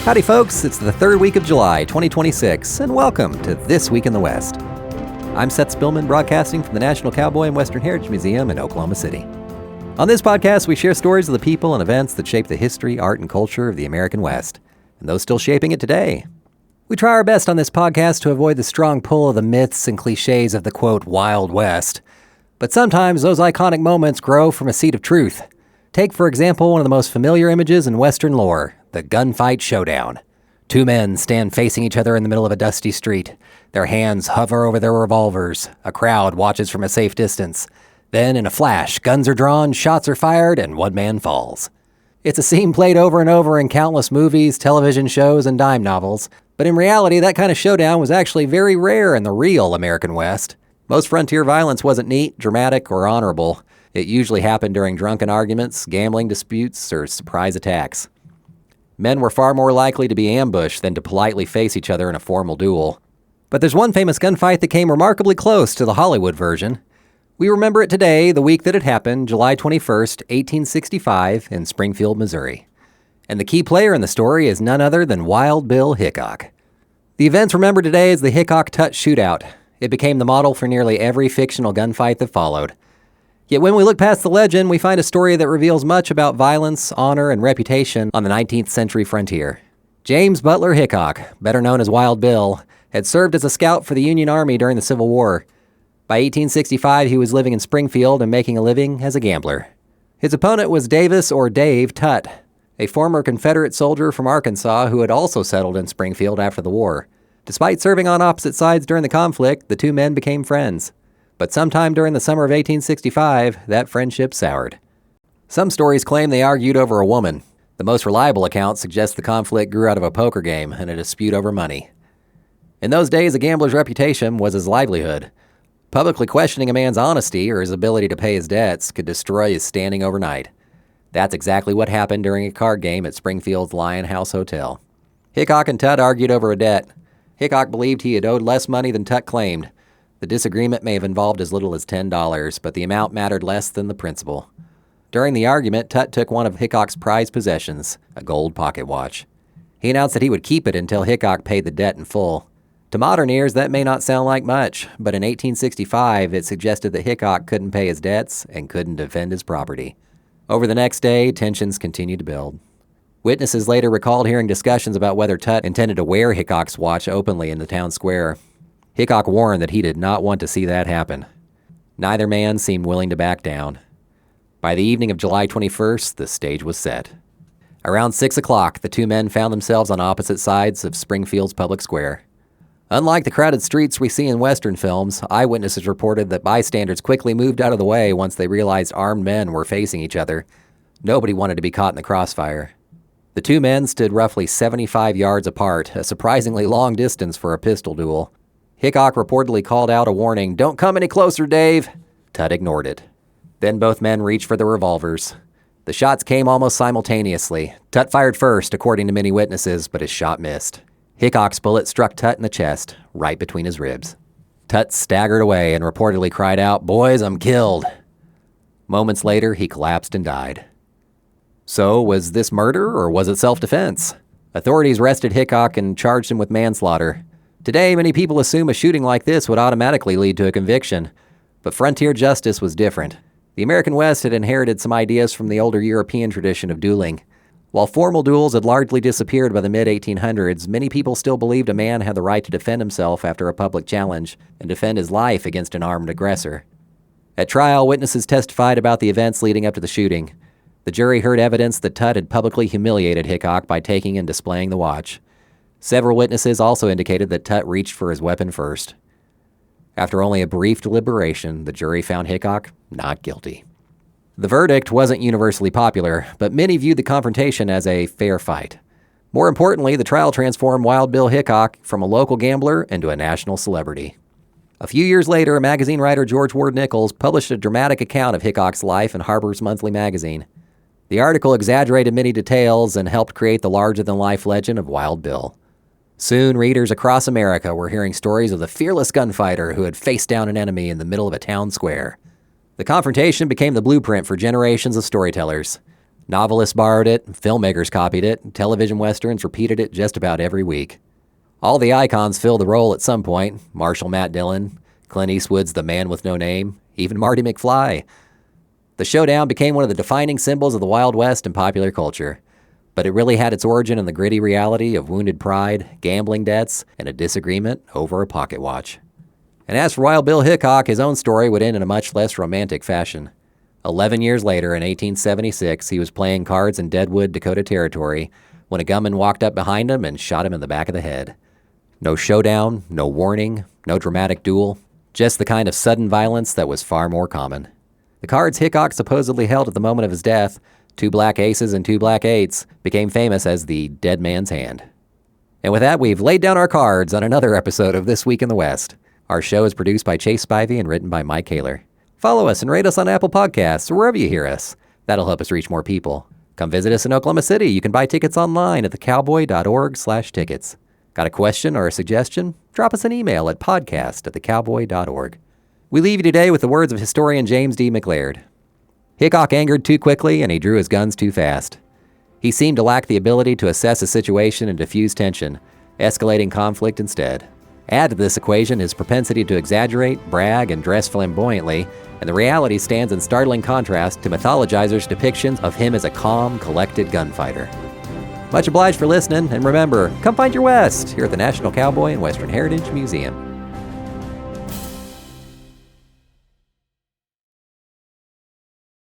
Howdy folks, it's the third week of July 2026, and welcome to This Week in the West. I'm Seth Spillman, broadcasting from the National Cowboy and Western Heritage Museum in Oklahoma City. On this podcast, we share stories of the people and events that shape the history, art, and culture of the American West, and those still shaping it today. We try our best on this podcast to avoid the strong pull of the myths and cliches of the, quote, Wild West. But sometimes those iconic moments grow from a seed of truth. Take, for example, one of the most familiar images in Western lore, the gunfight showdown. Two men stand facing each other in the middle of a dusty street. Their hands hover over their revolvers. A crowd watches from a safe distance. Then, in a flash, guns are drawn, shots are fired, and one man falls. It's a scene played over and over in countless movies, television shows, and dime novels. But in reality, that kind of showdown was actually very rare in the real American West. Most frontier violence wasn't neat, dramatic, or honorable. It usually happened during drunken arguments, gambling disputes, or surprise attacks. Men were far more likely to be ambushed than to politely face each other in a formal duel. But there's one famous gunfight that came remarkably close to the Hollywood version. We remember it today, the week that it happened, July 21st, 1865, in Springfield, Missouri. And the key player in the story is none other than Wild Bill Hickok. The events remembered today as the Hickok-Tutt Shootout. It became the model for nearly every fictional gunfight that followed. Yet when we look past the legend, we find a story that reveals much about violence, honor, and reputation on the 19th century frontier. James Butler Hickok, better known as Wild Bill, had served as a scout for the Union Army during the Civil War. By 1865, he was living in Springfield and making a living as a gambler. His opponent was Dave Tutt, a former Confederate soldier from Arkansas who had also settled in Springfield after the war. Despite serving on opposite sides during the conflict, the two men became friends. But sometime during the summer of 1865, that friendship soured. Some stories claim they argued over a woman. The most reliable account suggests the conflict grew out of a poker game and a dispute over money. In those days, a gambler's reputation was his livelihood. Publicly questioning a man's honesty or his ability to pay his debts could destroy his standing overnight. That's exactly what happened during a card game at Springfield's Lion House Hotel. Hickok and Tutt argued over a debt. Hickok believed he had owed less money than Tutt claimed. The disagreement may have involved as little as $10, but the amount mattered less than the principle. During the argument, Tutt took one of Hickok's prized possessions, a gold pocket watch. He announced that he would keep it until Hickok paid the debt in full. To modern ears, that may not sound like much, but in 1865, it suggested that Hickok couldn't pay his debts and couldn't defend his property. Over the next day, tensions continued to build. Witnesses later recalled hearing discussions about whether Tutt intended to wear Hickok's watch openly in the town square. Hickok warned that he did not want to see that happen. Neither man seemed willing to back down. By the evening of July 21st, the stage was set. Around 6 o'clock, the two men found themselves on opposite sides of Springfield's public square. Unlike the crowded streets we see in Western films, eyewitnesses reported that bystanders quickly moved out of the way once they realized armed men were facing each other. Nobody wanted to be caught in the crossfire. The two men stood roughly 75 yards apart, a surprisingly long distance for a pistol duel. Hickok reportedly called out a warning, "Don't come any closer, Dave." Tutt ignored it. Then both men reached for their revolvers. The shots came almost simultaneously. Tutt fired first, according to many witnesses, but his shot missed. Hickok's bullet struck Tutt in the chest, right between his ribs. Tutt staggered away and reportedly cried out, "Boys, I'm killed." Moments later, he collapsed and died. So, was this murder or was it self-defense? Authorities arrested Hickok and charged him with manslaughter. Today, many people assume a shooting like this would automatically lead to a conviction. But frontier justice was different. The American West had inherited some ideas from the older European tradition of dueling. While formal duels had largely disappeared by the mid-1800s, many people still believed a man had the right to defend himself after a public challenge and defend his life against an armed aggressor. At trial, witnesses testified about the events leading up to the shooting. The jury heard evidence that Tutt had publicly humiliated Hickok by taking and displaying the watch. Several witnesses also indicated that Tutt reached for his weapon first. After only a brief deliberation, the jury found Hickok not guilty. The verdict wasn't universally popular, but many viewed the confrontation as a fair fight. More importantly, the trial transformed Wild Bill Hickok from a local gambler into a national celebrity. A few years later, magazine writer George Ward Nichols published a dramatic account of Hickok's life in Harper's Monthly magazine. The article exaggerated many details and helped create the larger-than-life legend of Wild Bill. Soon, readers across America were hearing stories of the fearless gunfighter who had faced down an enemy in the middle of a town square. The confrontation became the blueprint for generations of storytellers. Novelists borrowed it, filmmakers copied it, television westerns repeated it just about every week. All the icons filled the role at some point. Marshal Matt Dillon, Clint Eastwood's The Man with No Name, even Marty McFly. The showdown became one of the defining symbols of the Wild West in popular culture, but it really had its origin in the gritty reality of wounded pride, gambling debts, and a disagreement over a pocket watch. And as for Wild Bill Hickok, his own story would end in a much less romantic fashion. 11 years later, in 1876, he was playing cards in Deadwood, Dakota Territory, when a gunman walked up behind him and shot him in the back of the head. No showdown, no warning, no dramatic duel, just the kind of sudden violence that was far more common. The cards Hickok supposedly held at the moment of his death, 2 black aces and 2 black eights, became famous as the dead man's hand. And with that, we've laid down our cards on another episode of This Week in the West. Our show is produced by Chase Spivey and written by Mike Kaler. Follow us and rate us on Apple Podcasts or wherever you hear us. That'll help us reach more people. Come visit us in Oklahoma City. You can buy tickets online at thecowboy.org/tickets. Got a question or a suggestion? Drop us an email at podcast@thecowboy.org. We leave you today with the words of historian James D. McLaird. Hickok angered too quickly and he drew his guns too fast. He seemed to lack the ability to assess a situation and diffuse tension, escalating conflict instead. Add to this equation his propensity to exaggerate, brag, and dress flamboyantly, and the reality stands in startling contrast to mythologizers' depictions of him as a calm, collected gunfighter. Much obliged for listening, and remember, come find your West here at the National Cowboy and Western Heritage Museum.